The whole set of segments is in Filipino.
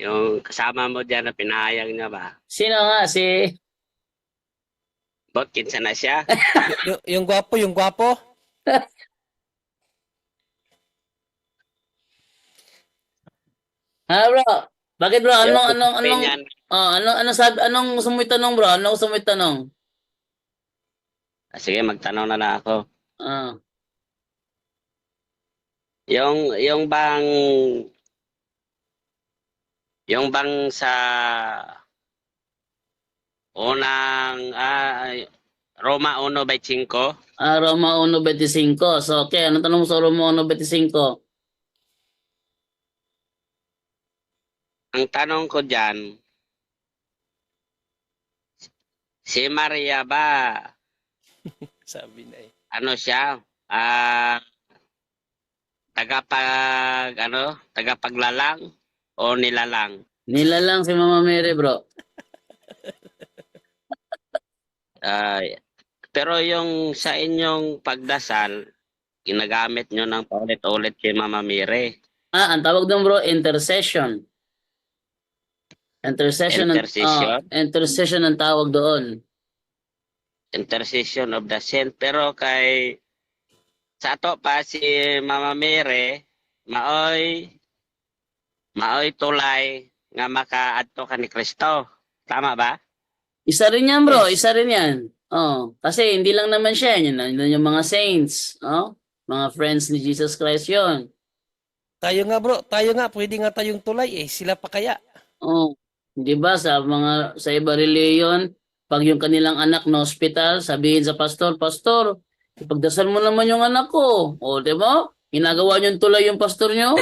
Yung kasama mo diyan na pinahayag niya ba? Sino nga si... Bot, kinsa na siya? Yung gwapo, yung gwapo. Ha, bro? Bakit, bro? Yung Anong opinion. anong gusto mo itanong, bro? Ano gusto mo itanong? Sige, magtanong na lang ako. Ah, Yung bang sa unang Roma 1:5, Roma 1:25. So, okay, ano tanong mo sa Roma 1:25? ang tanong ko diyan, si Maria ba Sabi na eh. ano siya? Tagapaglalang o nilalang? Nilalang si Mama Mary, bro. Pero yung sa inyong pagdasal, ginagamit nyo ng paulit-ulit si Mama Mire. Ang tawag doon, bro, intercession. Intercession ang tawag doon. Intercession of the saint. Pero sa ato pa si Mama Mire, maoy tulay nga makaadto ka ni Kristo. Tama ba? Isa rin yan, bro. Yes. Isa rin yan. Kasi hindi lang naman siya. Yan yung mga saints. Mga friends ni Jesus Christ yon. Tayo nga bro, tayo nga, pwede nga tayong tulay eh. Sila pa kaya? Di ba sa iba reliyon, pag yung kanilang anak na hospital, sabihin sa pastor, Pastor, ipagdasal mo naman yung anak ko. Di ba? Ginagawa niyo tulay yung pastor niyo?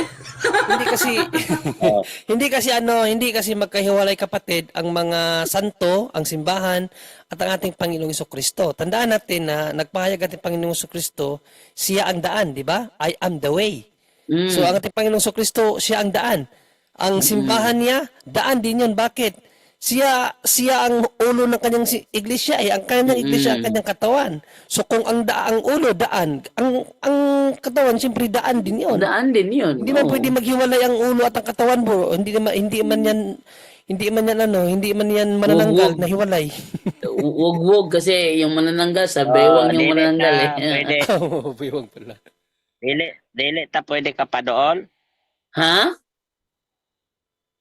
Hindi kasi hindi kasi magkahiwalay kapatid ang mga santo, ang simbahan at ang ating Panginoong Jesucristo. Tandaan natin na nagpahayag ating Panginoong Jesucristo, siya ang daan, di ba? I am the way. So ang ating Panginoong Jesucristo, siya ang daan. Ang simbahan niya, daan din yun. Bakit? Siya ang ulo ng kanyang iglesia eh. Ang kanyang iglesia, ang kanyang katawan. So kung ang ulo, daan. Ang katawan, siyempre daan din yun. Daan din yun. Hindi man pwede maghiwalay ang ulo at ang katawan, bro. Hindi man yan manananggal na hiwalay. Wag kasi yung manananggal, sa baywang yung manananggal eh. Pwede. Biwag pala. Dili ta pwede ka pa doon. Ha?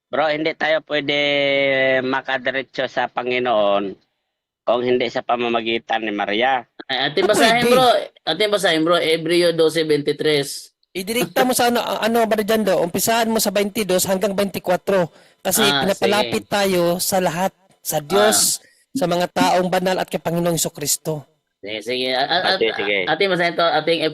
Bro, hindi tayo pwede makadiretso sa Panginoon kung hindi sa pamamagitan ni Maria. Ating basahin bro, Hebreo 12:23. Idirekta mo sa ano ba dyan do? Umpisahan mo sa 22 hanggang 24. Kasi pinapalapit tayo sa lahat, sa Diyos, sa mga taong banal at kay Panginoong Jesucristo. Sige. Sige. Ating basahin to,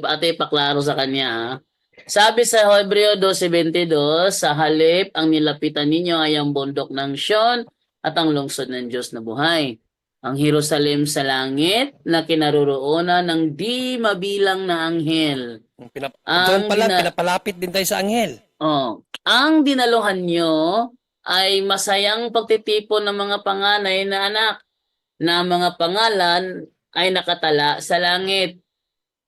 ating paklaro sa kanya. Ha? Sabi sa Hebreo 12:22, sa halip ang nilapitan ninyo ay ang bundok ng Sion at ang lungsod ng Diyos na buhay. Ang Jerusalem sa langit na kinaroroonan ng di mabilang na anghel. Doon pala, pinapalapit din tayo sa anghel. Ang dinaluhan nyo ay masayang pagtitipon ng mga panganay na anak na mga pangalan ay nakatala sa langit.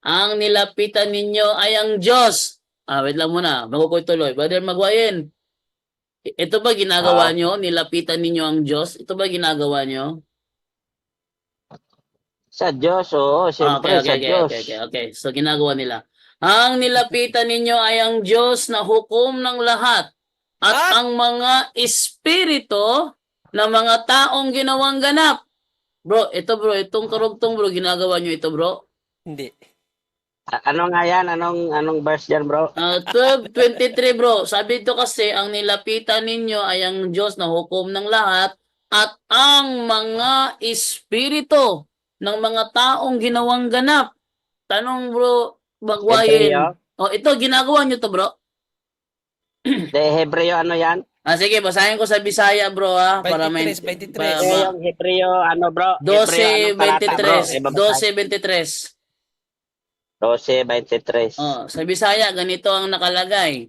Ang nilapitan ninyo ay ang Diyos. Wait lang muna. Bago ko ituloy. Brother Magwayin, ito ba ginagawa nyo? Nilapitan ninyo ang Diyos? Ito ba ginagawa nyo? Sa Diyos, oo. Siyempre, sa Diyos. Okay. So, ginagawa nila. Ang nilapitan ninyo ay ang Diyos na hukom ng lahat at ang mga espiritu ng mga taong ginawang ganap. Bro, itong karugtong bro, ginagawa nyo ito bro? Hindi. Ano nga yan? Anong verse dyan, bro? 12:23 bro. Sabi ito kasi, ang nilapitan ninyo ay ang Diyos na hukom ng lahat at ang mga espiritu ng mga taong ginawang ganap. Tanong bro, Magwayin. Ito, ginagawa nyo to bro? Hebreo, ano yan? Sige, basahin ko sa Bisaya bro ha. 23. Yung Hebreo, ano bro? 12:23. 12:23. 12:23. Sa Bisaya, ganito ang nakalagay.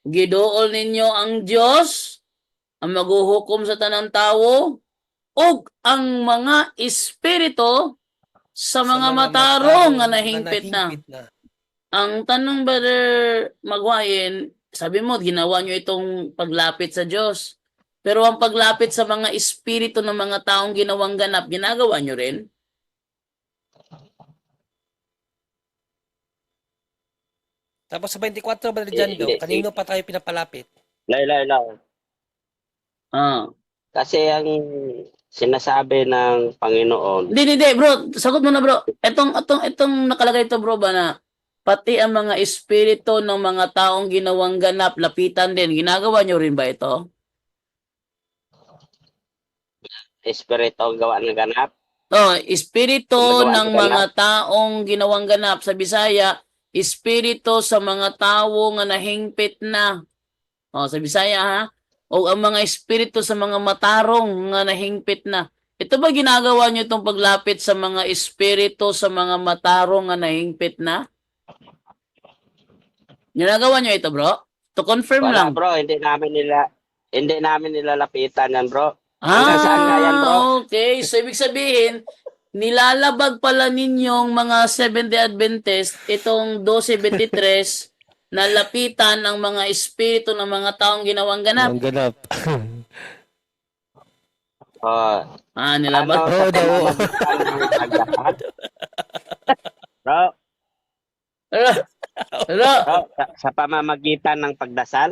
Giduol ninyo ang Diyos, ang maghuhukom sa tanang tao, ug ang mga espiritu sa mga matarong nga nahingpit na. Ang tanong, Brother Magwayin, sabi mo, ginawa nyo itong paglapit sa Diyos. Pero ang paglapit sa mga espiritu ng mga taong ginawang ganap, ginagawa nyo rin? Tapos sa 24, Brother Hindi, Jando, hindi. kanino pa tayo pinapalapit? Layo. Ah. Kasi ang sinasabi ng Panginoon, Hindi, bro. Sagot mo na, bro. Itong nakalagay ito, bro, ba na pati ang mga espiritu ng mga taong ginawang ganap, lapitan din. Ginagawa nyo rin ba ito? Espiritu ang gawa ng ganap, Oh, espiritu gumagawa ng ng ganap. mga taong ginawang ganap sa Bisaya, espiritu sa mga tao nga nahingpit na. Oh, sa Bisaya ha. O ang mga espiritu sa mga matarong nga nahingpit na. Ito ba ginagawa niyo itong paglapit sa mga espiritu sa mga matarong nga nahingpit na? Ginagawa niyo ito, bro? To confirm Wala lang. bro, hindi namin nilalapitan yan bro. Hanggang saan nga yan bro? Okay. So, ibig sabihin, nilalabag pala ninyong mga Seventh-day Adventist itong 12:23 na lapitan ang mga espiritu ng mga taong ginawang ganap. Ang ganap. Oh, Nilabag. ano Bro, sa daw. pamamagitan ng pagdasal? Bro, Pero, sa pamamagitan ng pagdasal?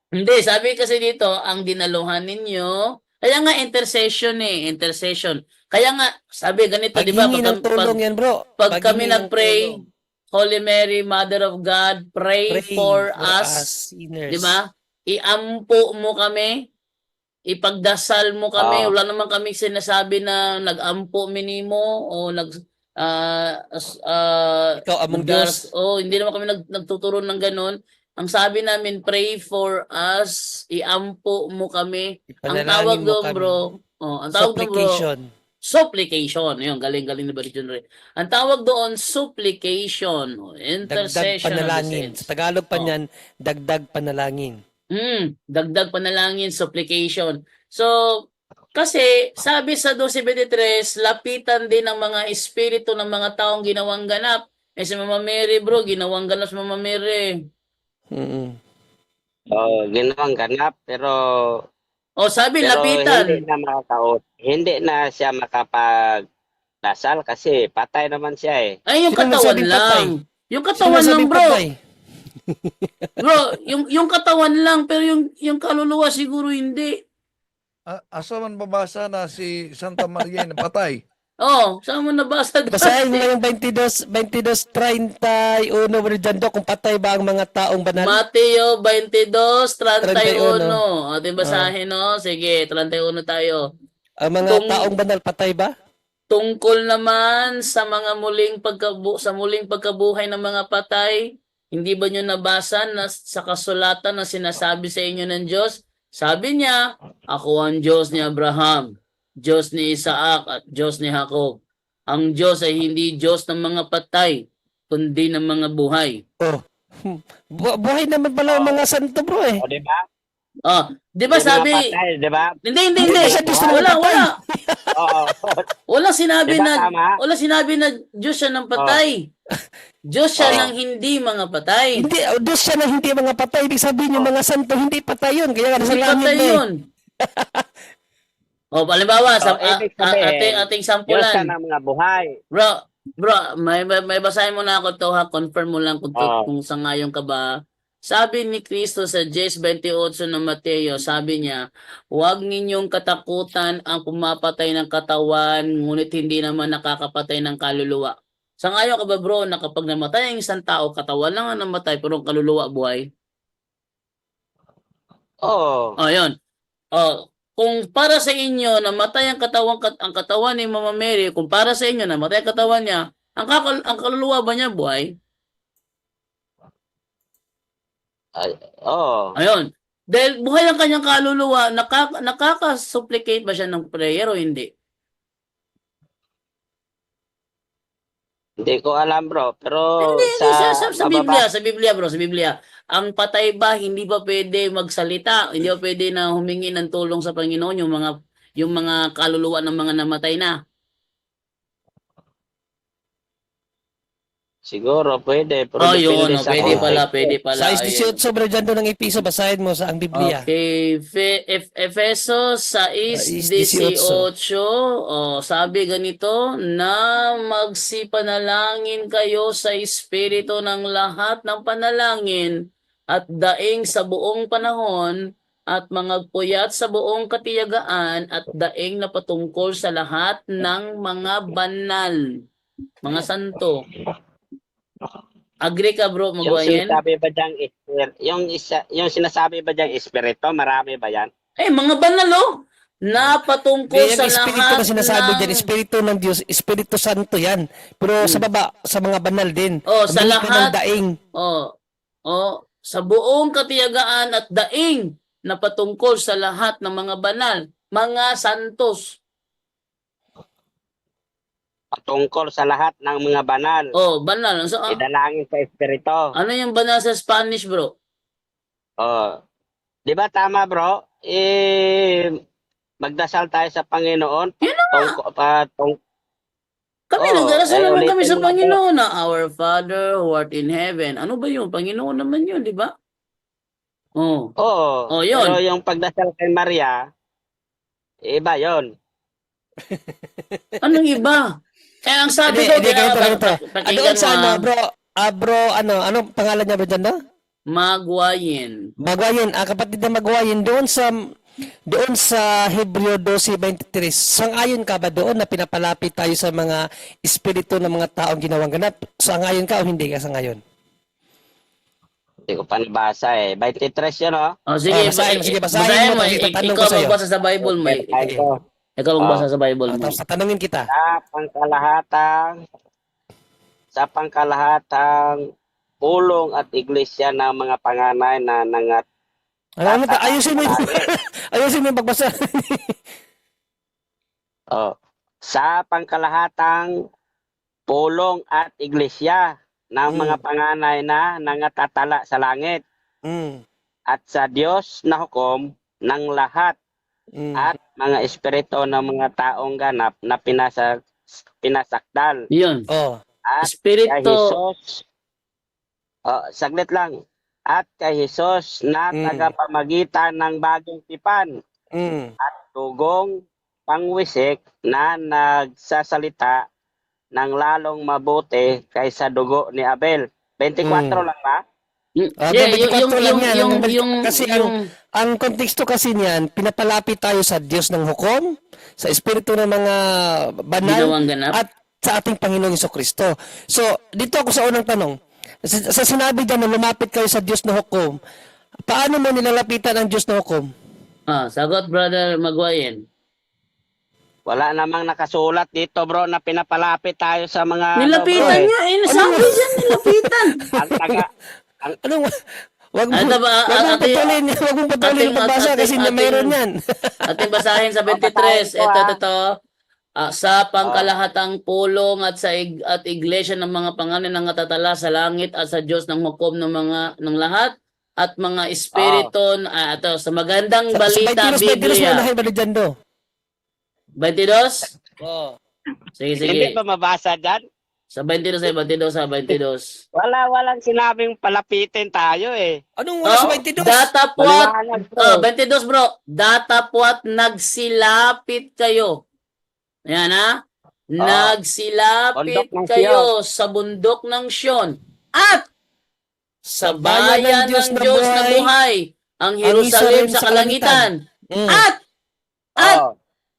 hindi, sabi kasi dito, ang dinaluhan ninyo, kaya nga intercession. Kaya nga, sabi ganito, di ba, Paghingi ng tulong yan, bro. pag kami Paghingi ng nag-pray, tulong. Holy Mary, Mother of God, pray, Pray for us, sinners. di ba? Iampo mo kami, ipagdasal mo kami. Oo. Wala naman kami sinasabi na nag-ampo minimo o Ikaw among Diyos. hindi naman kami nagtuturo ng ganun. Ang sabi namin, pray for us, iampo mo kami. Ang tawag Ipanalangin mo doon, kami. bro, ang tawag doon, bro, Supplication. supplication. Ayun, galing ni Brother John Ray. Ang tawag doon, supplication, Dagdag intercession of the panalangin. saints. Sa Tagalog pa Oh. niyan, dagdag panalangin. Dagdag panalangin, supplication. So, kasi sabi sa 12:23, lapitan din ng mga espiritu ng mga taong ginawang ganap. Si Mama Mary, bro, ginawang ganap si Mama Mary. Mm. Ginawang ganap pero Sabi, hindi lapitan. na makakaot. Hindi na siya makapagdasal kasi patay naman siya eh. Ay, yung Sino katawan nagsabing lang. patay? Yung Sino katawan lang, sabing bro. patay? Bro, yung katawan lang, pero yung kaluluwa siguro hindi. Asa man babasa na si Santa Maria na patay? Saan mo nabasa? Basahin mo yung 22:31, Brother Jando, kung patay ba ang mga taong banal? Mateo 22:31. 31. Ating basahin, no? Sige, 31 tayo. Ang mga Kung- taong banal patay ba? Tungkol naman sa mga muling pagkabuhay ng mga patay, hindi ba nyo nabasa na sa kasulatan na sinasabi sa inyo ng Diyos? Sabi niya, ako ang Diyos ni Abraham, Diyos ni Isaac at Diyos ni Jacob. Ang Diyos ay hindi Diyos ng mga patay, kundi ng mga buhay. Oh. Buhay naman pala ang mga santo, bro eh. O di ba? Di ba Yung mga sabi? patay, di ba? Hindi. Hindi ba siya Diyos ng mga patay? Wala. Oo. Wala sinabi Diba na tama? wala sinabi na Diyos siya ng patay. Diyos siya ng hindi mga patay. Hindi, Diyos siya na hindi mga patay. Ibig sabihin yung mga santo, hindi patay yun. Kaya nga nasa Hindi langit patay na eh. yun. Halimbawa, Ibig sabihin, ating Diyos sampulan. ka ng mga buhay. Bro, may basahin mo na ako to ha. Confirm mo lang Oo. kung sangayon ka ba. Sabi ni Kristo sa 10:28 ng Mateo, sabi niya, huwag ninyong katakutan ang pumapatay ng katawan, ngunit hindi naman nakakapatay ng kaluluwa. Sangayon ka ba, bro, na kapag namatay ang isang tao, katawan lang ang namatay, pero ang kaluluwa buhay? Oo. Yun. Kung para sa inyo namatay ang katawan ni Mama Mary, kung para sa inyo namatay ang katawan niya, ang kaluluwa ba niya buhay? Oo. Ayun. Dahil buhay ang kanyang kaluluwa, nakaka-supplicate ba siya ng prayer o hindi? Hindi ko alam bro. Pero Hindi, sa mababa- Biblia bro, sa Biblia. Ang patay ba hindi ba pwede magsalita? Hindi ba pwede na humingi ng tulong sa Panginoon yung mga kaluluwa ng mga namatay na? Siguro, pwede. Pero Oh, yun. depende Oh, sa pwede Oo. pala, context. pwede pala. Sa Ayun. 18 Brother Jando ng Episo, basahin mo sa ang Biblia. Okay, Efesos 6:18. 18. Oh, sabi ganito, na magsipanalangin kayo sa espiritu ng lahat ng panalangin at daing sa buong panahon at mangagpuyat sa buong katiyagaan at daing na patungkol sa lahat ng mga banal, mga santo. Agree ka, bro, Yung Maguayen? sinasabi ba diyang yung sinasabi ba diyang espiritu, marami ba yan? Mga banal, oh, na patungkol Yung sa espiritu na lahat sinasabi ng dyan, espiritu ng Diyos, Espiritu Santo yan. Pero sa baba, sa mga banal din. sa Humingi ka ng lahat, daing. sa buong katiyagaan at daing na patungkol sa lahat ng mga banal, mga santos. Patungkol sa lahat ng mga banal. Banal. So, Idalangin sa espiritu. ano yung banal sa Spanish, bro? Oh. Di ba tama, bro? Magdasal tayo sa Panginoon. Yun na nga. Oo, Nagdarasal naman kami ulitin sa mo na, bro. Panginoon na Our Father who art in heaven. Ano ba yun? Panginoon naman yun, di ba? Oh. Oo, Yun. pero yung pagdasal kay Maria, iba yon. Anong iba? Ang sabi ko, Ganito. pakinggan Doon sa mo, bro, anong pangalan niya ba dyan, no? Maguayen. Magwayin, kapatid na Magwayin, doon sa Hebreo 12:23, sangayon ka ba doon na pinapalapit tayo sa mga espiritu ng mga taong ginawang ganap? Sangayon ka o hindi ka sangayon? Hindi ko pa nabasa eh. 23 yun, oh. Sige, basahin mo, tapos itatanong ko ikaw sa'yo. magbasa sa Bible mo. Basahin ko. Ikaw magbasa sa Bible mo. Tapos tatanungin kita. Sa pangkalahatang pulong at iglesia ng mga panganay na Ayusin mo ayusin mo yung pagbasa. sa pangkalahatang pulong at iglesia ng mga panganay na nangatatala sa langit at sa Diyos na hukom ng lahat at mga espiritu ng mga taong ganap na pinasakdal. Yun. At Espiritu. kay Jesus, saglit lang. At kay Jesus na tagapamagitan ng bagong tipan at tugong pangwisik na nagsasalita ng lalong mabuti kaysa dugo ni Abel. 24 lang ba? Ang konteksto kasi niyan, pinapalapit tayo sa Diyos ng hukom, sa espiritu ng mga banal at sa ating Panginoong Jesucristo. So, dito ako sa unang tanong. Sa sinabi dyan na lumapit kayo sa Diyos na hukom, paano mo nilalapitan ang Diyos na hukom? Sagot, Brother Maguayen. Wala namang nakasulat dito, bro, na pinapalapit tayo sa mga... Nilapitan niya. Nasabi dyan, nilapitan. Wag mong patuloy magbasa kasi mayroon yan. Ating basahin sa 23. Ito. Sa pangkalahatang pulong at iglesia ng mga pangalan ng natatala sa langit at sa Diyos ng hukom ng lahat at mga espiritu sa magandang balita Biblia. 22? Sige. Hindi pa mabasa dyan? Sa 22. Walang sinabing palapitin tayo eh. Anong wala sa 22? Datapwat, 22 bro. Datapwat nagsilapit kayo. Ayan nagsilapit kayo sa bundok ng Sion at sa bayan ng Diyos na buhay, ang Jerusalem sa kalangitan, at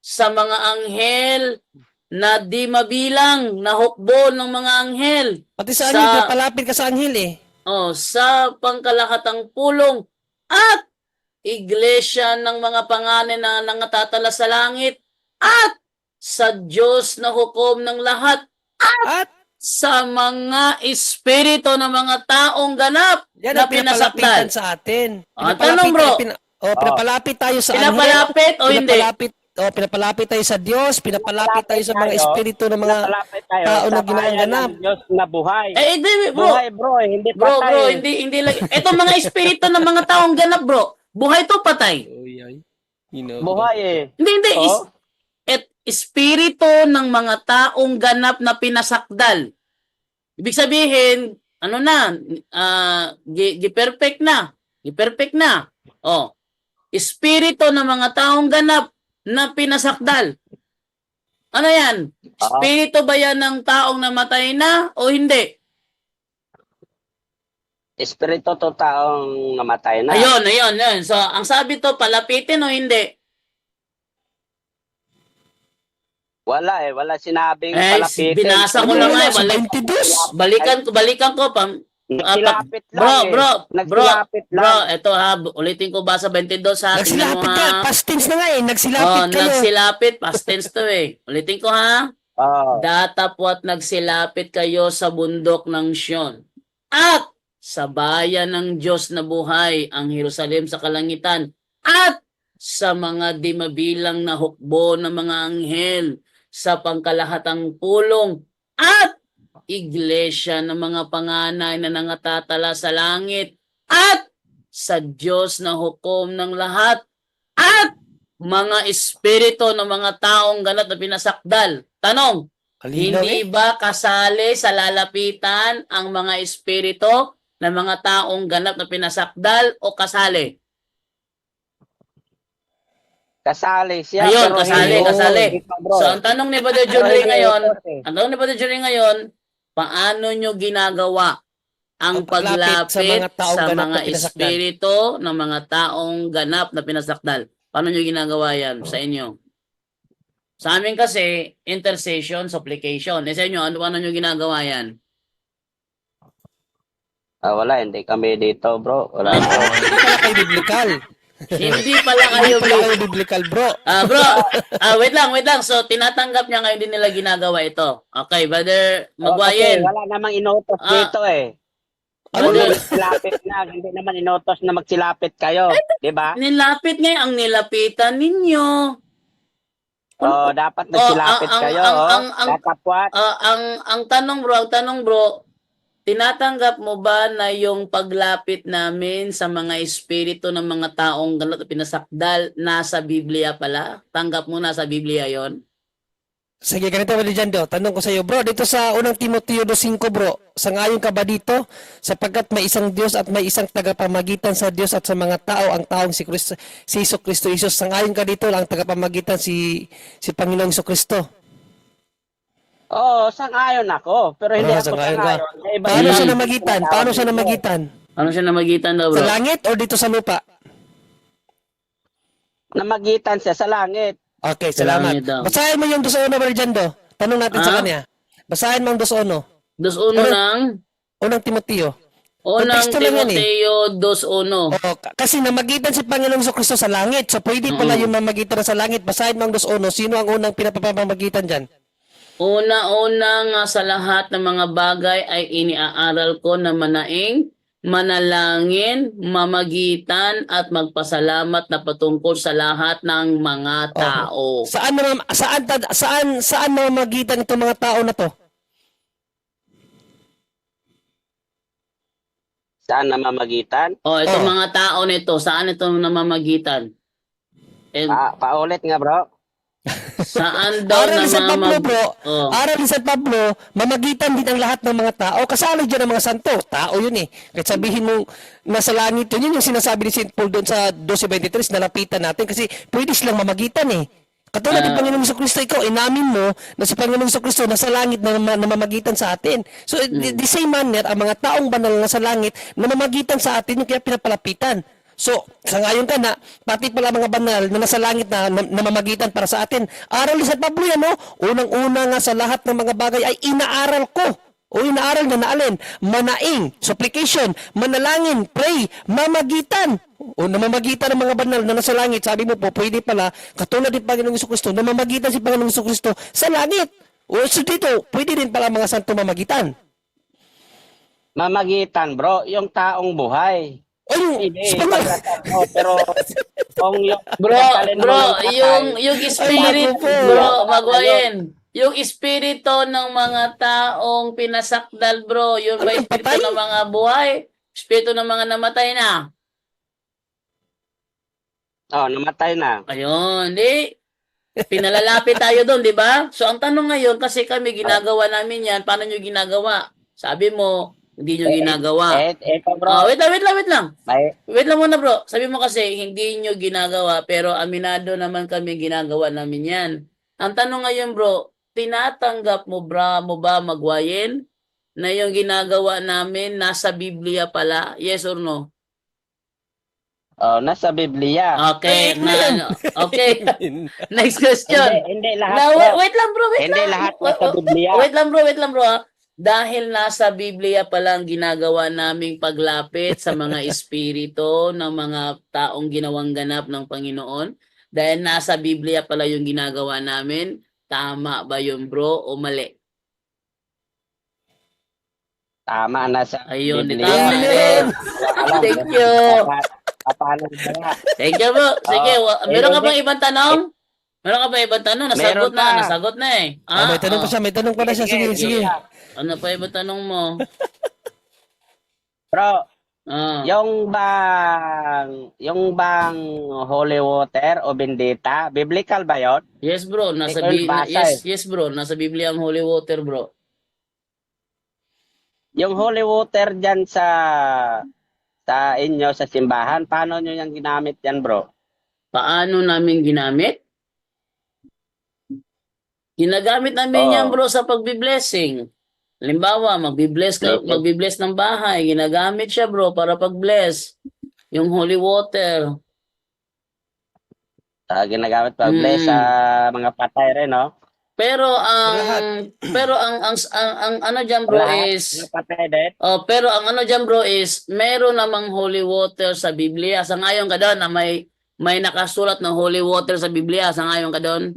sa mga anghel na di mabilang, na hukbo ng mga anghel. Pati sa anghel, palapit ka sa anghel eh. Sa pangkalahatang pulong at iglesia ng mga pangalan na nangatatala sa langit at sa Diyos na hukom ng lahat at sa mga espiritu ng mga taong ganap na pinasakdal sa atin. Tanong bro. Pinapalapit tayo sa anghel. Pinapalapit o hindi? Pinapalapit tayo sa Diyos, pinapalapit tayo sa mga espiritu ng mga tao na ginaganap. Diyos na buhay. Bro. Buhay, bro, hindi patay. Bro, hindi lang. Ito mga espiritu ng mga taong ganap, bro. Buhay to patay. Buhay eh. Hindi. Espiritu ng mga taong ganap na pinasakdal. Ibig sabihin, ano na, gi-perfect na. Gi-perfect na. Oh, espiritu ng mga taong ganap na pinasakdal. Ano yan? Espiritu ba yan ng taong namatay na o hindi? Espiritu to taong namatay na. Ayun. So, ang sabi to, palapitin o hindi? Wala sinabing Eh, palapitin. binasa ko Ano na yun, nga. sa 22? Balikan ko. Nagsilapit Bro, lang eh. bro, Nagsilapit bro, lang. eto ha, ulitin ko basa 22 ha. Tingnan mo Nagsilapit ka. ha. Past tense na nga eh. Nagsilapit Oh, kayo. nagsilapit, past tense to eh. Ulitin ko ha. Oh. Datapwat nagsilapit kayo sa bundok ng Sion. At sa bayan ng Diyos na buhay, ang Jerusalem sa kalangitan. At sa mga di mabilang na hukbo ng mga anghel sa pangkalahatang pulong. At iglesia ng mga panganay na nangatatala sa langit. At sa Diyos na hukom ng lahat. At mga espiritu ng mga taong ganap na pinasakdal. Tanong, Malinaw hindi eh. ba kasali sa lalapitan ang mga espiritu ng mga taong ganap na pinasakdal o kasali? Kasali siya. Ayun, pero kasali, hindi kasali. ito, bro. So, ang tanong ni Brother Pero Junry hindi ngayon, ito, eh. ang tanong ni Brother Junry ngayon, paano nyo ginagawa ang Ang paglapit sa mga paglapit taong sa ganap mga na pinasakdal? espiritu ng mga taong ganap na pinasakdal? Paano nyo ginagawa yan sa inyo? Sa amin kasi, intercession, supplication. E sa inyo, paano nyo ginagawa yan? Wala, hindi kami dito, bro. Wala. Ah. Hindi pala kayo biblical. Hindi pala Hindi kayo, pala kayo biblical, bro. bro, wait lang. So, tinatanggap niya ngayon din nila ginagawa ito. Okay, Brother Kasi Magwayen. wala namang inutos dito eh. Ano Hindi na? magsilapit na. Hindi naman inutos na magsilapit kayo. Di ba? Nilapit ngayon ang nilapitan ninyo. Dapat nagsilapit kayo. Datapwat. Ang tanong bro, tinatanggap mo ba na yung paglapit namin sa mga espiritu ng mga taong ganap na pinasakdal nasa Biblia pala? Tanggap mo nasa Biblia yon? Sige, ganito ba dyan, tanong ko sa iyo, bro, dito sa unang Timoteo 2:5, bro, sangayon ka ba dito? Sapagkat may isang Diyos at may isang tagapamagitan sa Diyos at sa mga tao, ang taong si Hesus Kristo Jesus. Sangayon ka dito, ang tagapamagitan si Panginoong Hesus Kristo. Oo, sang-ayon ako. Pero hindi ako Sang-ayon ka. sang-ayon. Sa iba Paano iba siya yung namagitan? sinasabi Paano siya ko. namagitan? Ano siya namagitan daw, Sa bro? langit o dito sa lupa? Namagitan siya sa langit. Okay, Sa salamat. langit daw. Basahin mo yung 2:1, bro, dyan, tanong natin sa Ah? kanya. Basahin mo ang 2:1. Dos uno ng Unang Timoteo. Unang Konteksto lang yan eh. Timoteo 2:1. Kasi namagitan si Panginoong Kristo sa langit. So pwede pala yung mamagitan na sa langit. Basahin mo ang 2:1. Sino ang unang pinapapamagitan dyan? Una-una nga sa lahat ng mga bagay ay iniaaral ko na manaing, manalangin, mamagitan at magpasalamat na patungkol sa lahat ng mga tao. Saan namamagitan itong mga tao na to? Saan namamagitan? Itong mga tao nito, saan ito namamagitan? Paulit nga, bro. Saan daw Aral ni San Pablo, bro. Oh. Aral ni San Pablo, mamagitan din ang lahat ng mga tao. Kasali dyan ang mga santo. Tao yun eh. Kahit sabihin mo nasa langit yun, yun yung sinasabi ni St. Paul doon sa 12:23, nalapitan natin kasi pwede silang mamagitan eh. Katulad ng Panginoong Jesucristo, ikaw, inamin mo na si Panginoong Jesucristo nasa langit na namamagitan sa atin. So, the same manner, ang mga taong banal na sa langit, namamagitan sa atin, yung kaya pinapalapitan. So, sangayon ka na, pati pala mga banal na nasa langit na namamagitan para sa atin. Aral ni San Pablo yan, no? Unang-una nga sa lahat ng mga bagay ay inaaral ko. O inaaral na naalin, manaing, supplication, manalangin, pray, mamagitan. O namamagitan ng mga banal na nasa langit. Sabi mo po, pwede pala, katulad ng Panginoong Jesucristo, namamagitan si Panginoong Jesucristo sa langit. O so dito, pwede din pala mga santo mamagitan. Mamagitan, bro, yung taong buhay. Hindi, pero kung yung yung spirit, bro, Magwayen. Yung espiritu ng mga taong pinasakdal, bro, yung ba espiritu ng mga buhay? Espiritu ng mga namatay na? Namatay na. Ayun, di. Pinalalapit tayo doon, di ba? So, ang tanong ngayon, kasi kami ginagawa namin yan, paano nyo ginagawa? Sabi mo, hindi nyo ginagawa. Ito bro, Wait lang. may, Wait lang muna bro. Sabi mo kasi hindi nyo ginagawa pero aminado naman kami ginagawa namin yan. Ang tanong ngayon bro, tinatanggap mo ba magwayin na yung ginagawa namin nasa Biblia pala? Yes or no? nasa Biblia. Okay. Okay. Next question. Hindi lahat bro. Wait lang bro. Hindi lahat nasa Biblia. Wait lang bro. Dahil nasa Biblia pa lang ginagawa naming paglapit sa mga espiritu ng mga taong ginawang ganap ng Panginoon. Dahil nasa Biblia pala yung ginagawa namin. Tama ba yun bro o mali? Tama, nasa Ayun, Biblia. tama. Thank you. Paano ba? Thank you bro. Sige, meron ka hindi. bang ibang tanong? Meron ka bang ibang tanong? Meron pa. Nasagot na eh. may tanong pa siya, may tanong pa na siya. Sige. Ano pa ibang tanong mo? Bro, Ah. yung bang holy water o bendita, biblical ba yun? Yes bro, yes bro, nasa Biblia ang holy water bro. Yung holy water dyan sa inyo, sa simbahan, paano nyo yung ginamit yan, bro? Paano namin ginamit? Ginagamit namin yan bro sa pagbi-blessing. Halimbawa, magbi-bless ng bahay, ginagamit siya bro para pag-bless. Yung holy water. Ginagamit pag-bless sa mga patay rin, no? Pero ang ano diyan bro Lahat is mga patay din. pero ang ano diyan bro is meron namang holy water sa Biblia. Sangayon ka doon na may nakasulat ng holy water sa Biblia. Sangayon ka doon?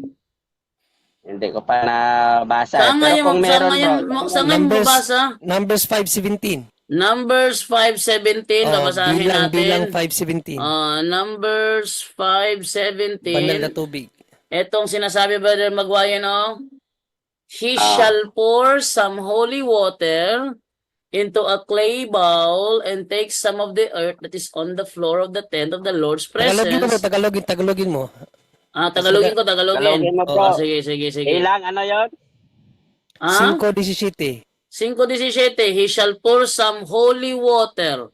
Hindi ko pa nabasa. Pero kung meron, bro. Sangayon mo basa? Numbers 5:17. Numbers 5:17 babasahin natin. Bilang 5:17. Numbers 5:17. Banal na tubig. Etong sinasabi Brother Magwayan, He shall pour some holy water into a clay bowl and take some of the earth that is on the floor of the tent of the Lord's presence. Tagalogin mo. Tagalogin ko. Tagalogin mo, bro. Sige. Ilang ano yun? 5:17. 5:17, He shall pour some holy water.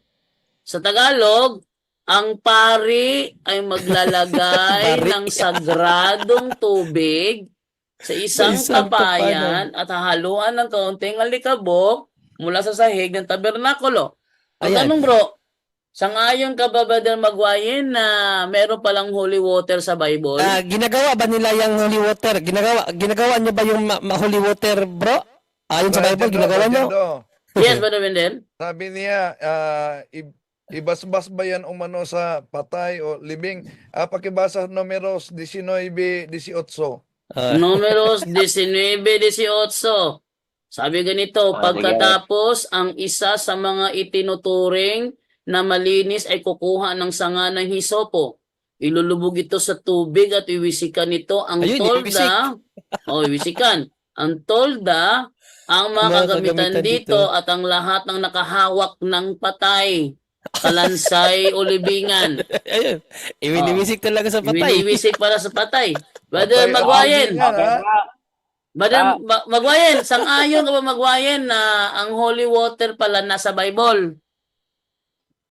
Sa Tagalog, ang pari ay maglalagay ng sagradong tubig sa isang tapayan at hahaluan ng kaunting alikabok mula sa sahig ng tabernakulo. Ang tanong bro, sangayon ka ba Brother Magwayin na meron palang holy water sa Bible? Ginagawa ba nila yung holy water? Ginagawa niyo ba yung holy water, bro? Ayon sa Bible, ginagawa niyo? Yes, Brother Wendell. Sabi niya, ibasbas ba yan umano sa patay o libing? Pakibasa Numeros 19:18. Numeros 19:18. Sabi ganito, pagkatapos ang isa sa mga itinuturing na malinis ay kukuha ng sanga ng hisopo. Ilulubog ito sa tubig at iwisikan nito ang tolda. Iwisikan. Ang tolda, ang mga kagamitan dito at ang lahat ng nakahawak ng patay. Kalansay o libingan. Ayun. Iwiniwisik talaga sa patay. Iwiniwisik para sa patay. Brother Magwayan. Magwayan, sang-ayon ka ba Magwayan na ang holy water pala nasa Bible?